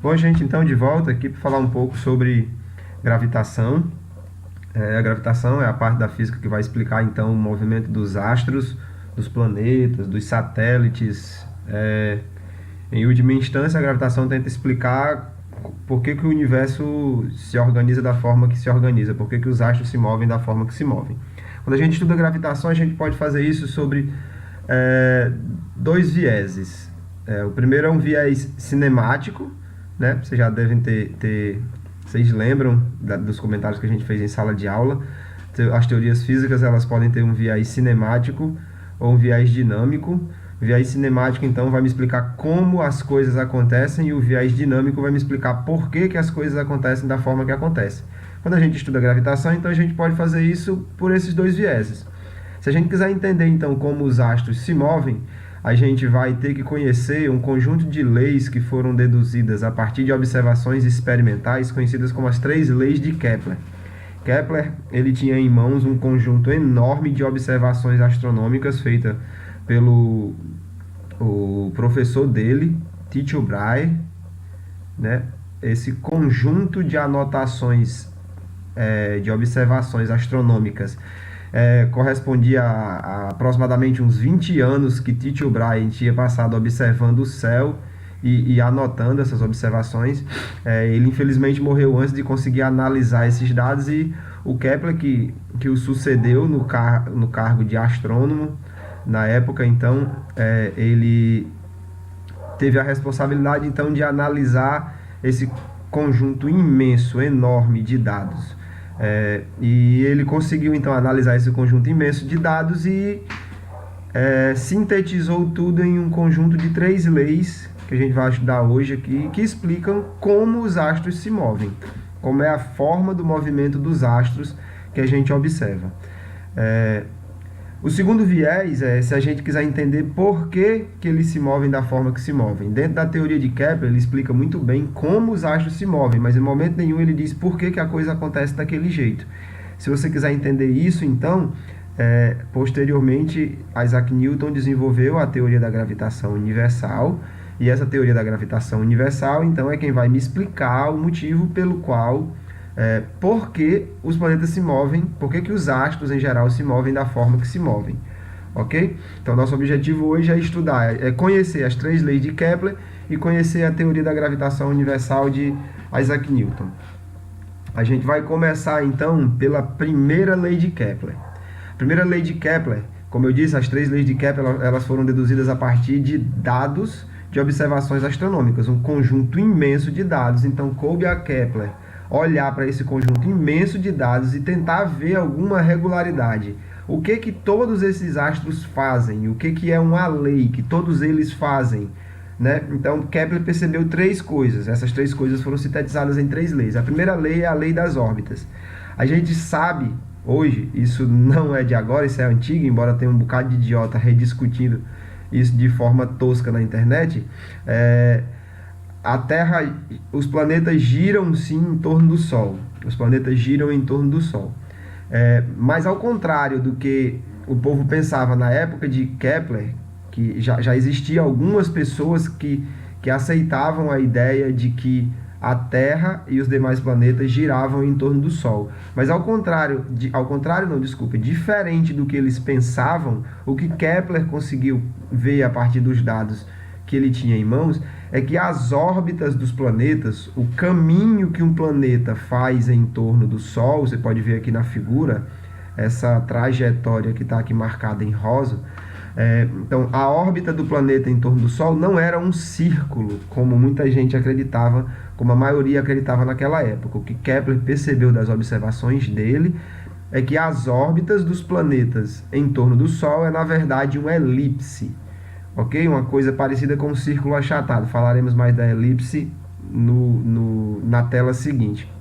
Bom, gente, então de volta aqui para falar um pouco sobre gravitação. A gravitação é a parte da física que vai explicar então o movimento dos astros, dos planetas, dos satélites. Em última instância, a gravitação tenta explicar por que o universo se organiza da forma que se organiza, por que os astros se movem da forma que se movem. Quando a gente estuda gravitação, a gente pode fazer isso sobre é, dois vieses. O primeiro é um viés cinemático, né? Vocês já devem vocês lembram dos comentários que a gente fez em sala de aula. As teorias físicas elas podem ter um viés cinemático ou um viés dinâmico. O viés cinemático, então, vai me explicar como as coisas acontecem, e o viés dinâmico vai me explicar por que as coisas acontecem da forma que acontecem. Quando a gente estuda gravitação, então a gente pode fazer isso por esses dois vieses. Se a gente quiser entender, então, como os astros se movem, a gente vai ter que conhecer um conjunto de leis que foram deduzidas a partir de observações experimentais, conhecidas como as 3 leis de Kepler. Kepler, ele tinha em mãos um conjunto enorme de observações astronômicas feitas pelo o professor dele, Tycho Brahe, né? Esse conjunto de anotações, de observações astronômicas, correspondia a aproximadamente uns 20 anos que Tycho Brahe tinha passado observando o céu e anotando essas observações. Ele infelizmente morreu antes de conseguir analisar esses dados, e o Kepler, que o sucedeu no cargo de astrônomo na época, então, ele teve a responsabilidade então de analisar esse conjunto imenso, enorme de dados. E ele conseguiu então analisar esse conjunto imenso de dados e sintetizou tudo em um conjunto de 3 leis que a gente vai estudar hoje aqui, que explicam como os astros se movem, como é a forma do movimento dos astros que a gente observa. O segundo viés é se a gente quiser entender por que eles se movem da forma que se movem. Dentro da teoria de Kepler, ele explica muito bem como os astros se movem, mas em momento nenhum ele diz por que a coisa acontece daquele jeito. Se você quiser entender isso, então, posteriormente, Isaac Newton desenvolveu a teoria da gravitação universal, e essa teoria da gravitação universal, então, é quem vai me explicar o motivo pelo qual por que os planetas se movem, por que os astros em geral se movem da forma que se movem, ok? Então nosso objetivo hoje é estudar, conhecer as 3 leis de Kepler e conhecer a teoria da gravitação universal de Isaac Newton. A gente vai começar então pela primeira lei de Kepler. A primeira lei de Kepler, como eu disse, as 3 leis de Kepler elas foram deduzidas a partir de dados de observações astronômicas, um conjunto imenso de dados. Então coube a Kepler olhar para esse conjunto imenso de dados e tentar ver alguma regularidade. O que todos esses astros fazem? O que é uma lei que todos eles fazem? Né? Então, Kepler percebeu 3 coisas. Essas 3 coisas foram sintetizadas em 3 leis. A primeira lei é a lei das órbitas. A gente sabe hoje, isso não é de agora, isso é antigo, embora tenha um bocado de idiota rediscutindo isso de forma tosca na internet, a Terra, os planetas giram sim em torno do Sol. Os planetas giram em torno do Sol. Mas ao contrário do que o povo pensava na época de Kepler, que já existia algumas pessoas que aceitavam a ideia de que a Terra e os demais planetas giravam em torno do Sol. Mas diferente do que eles pensavam, o que Kepler conseguiu ver a partir dos dados que ele tinha em mãos é que as órbitas dos planetas, o caminho que um planeta faz em torno do Sol, você pode ver aqui na figura, essa trajetória que está aqui marcada em rosa. Então, a órbita do planeta em torno do Sol não era um círculo, como muita gente acreditava, como a maioria acreditava naquela época. O que Kepler percebeu das observações dele é que as órbitas dos planetas em torno do Sol na verdade, uma elipse. Ok? Uma coisa parecida com um círculo achatado. Falaremos mais da elipse na tela seguinte.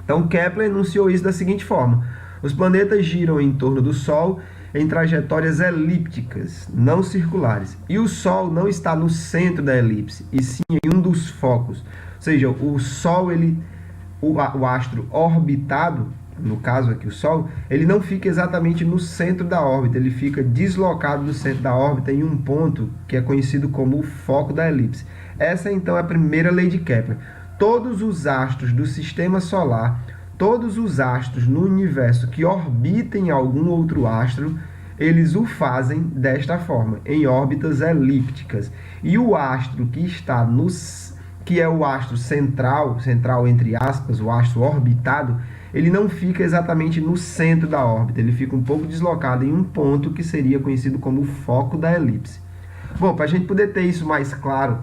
Então, Kepler enunciou isso da seguinte forma: os planetas giram em torno do Sol em trajetórias elípticas, não circulares. E o Sol não está no centro da elipse, e sim em um dos focos. Ou seja, o Sol, o astro orbitado, no caso aqui o Sol, ele não fica exatamente no centro da órbita, ele fica deslocado do centro da órbita em um ponto que é conhecido como o foco da elipse. Essa então é a primeira lei de Kepler. todos os astros do Sistema Solar, todos os astros no universo que orbitem algum outro astro, eles o fazem desta forma, em órbitas elípticas. E o astro que está que é o astro central entre aspas, o astro orbitado, ele não fica exatamente no centro da órbita, ele fica um pouco deslocado em um ponto que seria conhecido como o foco da elipse. Bom, para a gente poder ter isso mais claro,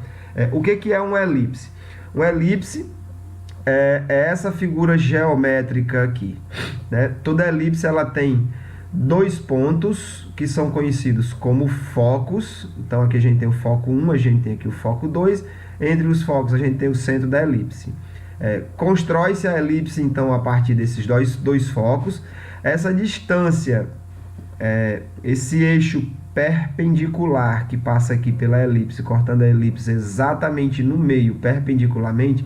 o que é uma elipse? Uma elipse é essa figura geométrica aqui, né? Toda elipse ela tem dois pontos que são conhecidos como focos. Então aqui a gente tem o foco 1, a gente tem aqui o foco 2. Entre os focos a gente tem o centro da elipse. Constrói-se a elipse então a partir desses dois focos. Essa distância, esse eixo perpendicular que passa aqui pela elipse, cortando a elipse exatamente no meio, perpendicularmente,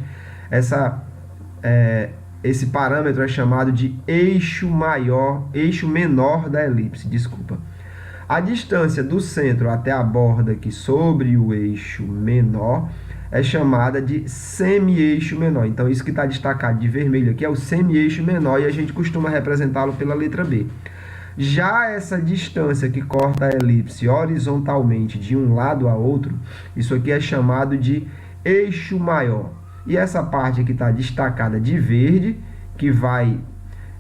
esse parâmetro é chamado de eixo menor da elipse, desculpa. A distância do centro até a borda aqui sobre o eixo menor é chamada de semi-eixo menor. Então, isso que está destacado de vermelho aqui é o semi-eixo menor e a gente costuma representá-lo pela letra B. Já essa distância que corta a elipse horizontalmente de um lado a outro, isso aqui é chamado de eixo maior. E essa parte aqui está destacada de verde, que vai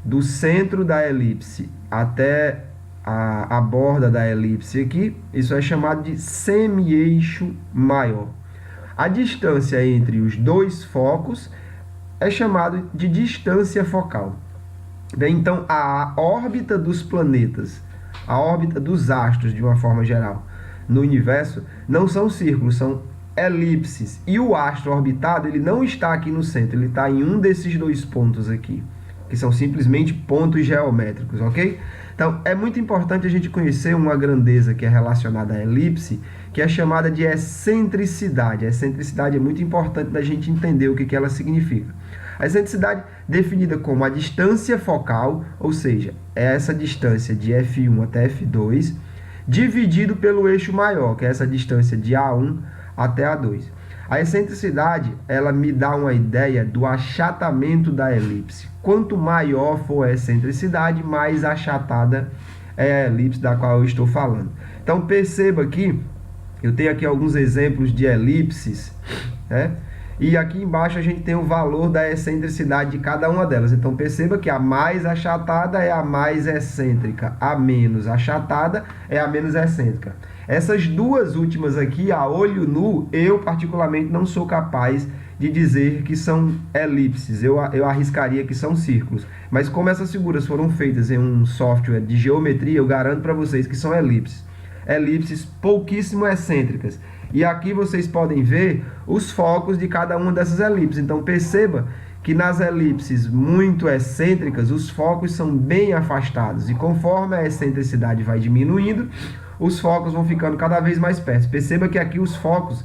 do centro da elipse até a borda da elipse aqui, isso é chamado de semi-eixo maior. A distância entre os dois focos é chamado de distância focal. Bem, então, a órbita dos planetas, a órbita dos astros, de uma forma geral, no universo, não são círculos, são elipses. E o astro orbitado, ele não está aqui no centro, ele está em um desses dois pontos aqui, que são simplesmente pontos geométricos, ok? Então, é muito importante a gente conhecer uma grandeza que é relacionada à elipse, que é chamada de excentricidade. A excentricidade é muito importante da gente entender o que ela significa. A excentricidade definida como a distância focal, ou seja, é essa distância de F1 até F2, dividido pelo eixo maior, que é essa distância de A1 até A2. A excentricidade, ela me dá uma ideia do achatamento da elipse. Quanto maior for a excentricidade, mais achatada é a elipse da qual eu estou falando. Então, perceba aqui, eu tenho aqui alguns exemplos de elipses, né? E aqui embaixo a gente tem o valor da excentricidade de cada uma delas. Então, perceba que a mais achatada é a mais excêntrica, a menos achatada é a menos excêntrica. Essas duas últimas aqui, a olho nu, eu particularmente não sou capaz de dizer que são elipses. Eu arriscaria que são círculos. Mas como essas figuras foram feitas em um software de geometria, eu garanto para vocês que são elipses. Elipses pouquíssimo excêntricas. E aqui vocês podem ver os focos de cada uma dessas elipses. Então perceba que nas elipses muito excêntricas, os focos são bem afastados. E conforme a excentricidade vai diminuindo, os focos vão ficando cada vez mais perto. Perceba que aqui os focos,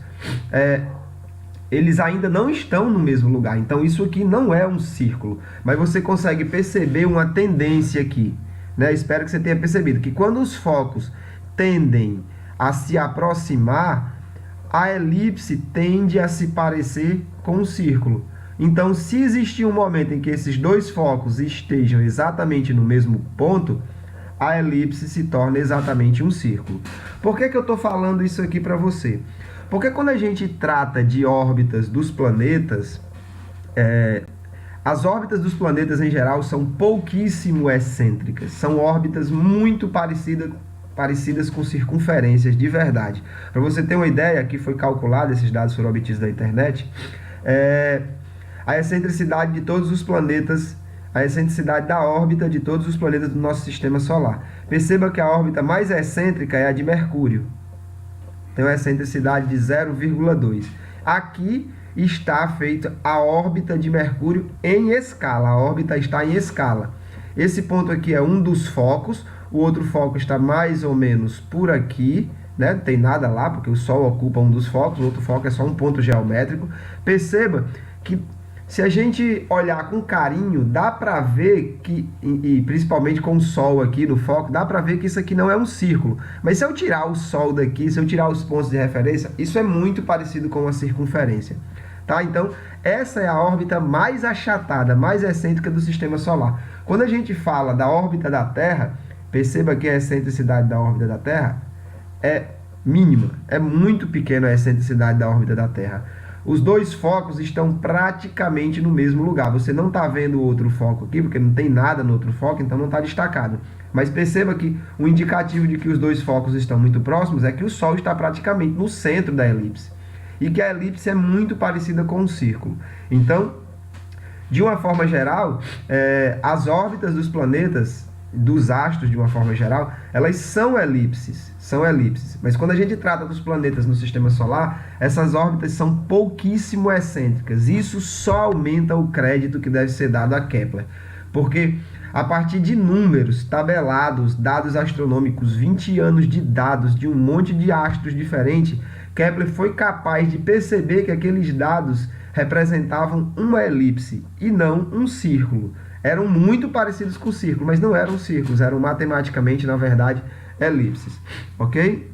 eles ainda não estão no mesmo lugar. Então isso aqui não é um círculo. Mas você consegue perceber uma tendência aqui, né? Espero que você tenha percebido que quando os focos tendem a se aproximar, a elipse tende a se parecer com um círculo. Então, se existir um momento em que esses dois focos estejam exatamente no mesmo ponto, a elipse se torna exatamente um círculo. Por que eu estou falando isso aqui para você? Porque quando a gente trata de órbitas dos planetas, as órbitas dos planetas em geral são pouquíssimo excêntricas. São órbitas muito parecidas com circunferências de verdade. Para você ter uma ideia, aqui foi calculado, esses dados foram obtidos da internet, a excentricidade de todos os planetas, a excentricidade da órbita de todos os planetas do nosso sistema solar. Perceba que a órbita mais excêntrica é a de Mercúrio. Tem uma excentricidade de 0,2. Aqui está feita a órbita de Mercúrio em escala. A órbita está em escala. Esse ponto aqui é um dos focos. O outro foco está mais ou menos por aqui, né? Não tem nada lá, porque o Sol ocupa um dos focos, o outro foco é só um ponto geométrico. Perceba que se a gente olhar com carinho, dá para ver que, e principalmente com o Sol aqui no foco, dá para ver que isso aqui não é um círculo. Mas se eu tirar o Sol daqui, se eu tirar os pontos de referência, isso é muito parecido com uma circunferência. Tá? Então, essa é a órbita mais achatada, mais excêntrica do Sistema Solar. Quando a gente fala da órbita da Terra, perceba que a excentricidade da órbita da Terra é mínima, é muito pequena a excentricidade da órbita da Terra. Os dois focos estão praticamente no mesmo lugar. Você não está vendo outro foco aqui, porque não tem nada no outro foco, então não está destacado. Mas perceba que o indicativo de que os dois focos estão muito próximos é que o Sol está praticamente no centro da elipse. E que a elipse é muito parecida com um círculo. Então, de uma forma geral, as órbitas dos planetas, dos astros de uma forma geral, elas são elipses. Mas quando a gente trata dos planetas no Sistema Solar, essas órbitas são pouquíssimo excêntricas. Isso só aumenta o crédito que deve ser dado a Kepler. Porque a partir de números tabelados, dados astronômicos, 20 anos de dados de um monte de astros diferentes, Kepler foi capaz de perceber que aqueles dados representavam uma elipse e não um círculo. Eram muito parecidos com o círculo, mas não eram círculos, eram matematicamente, na verdade, elipses. Ok?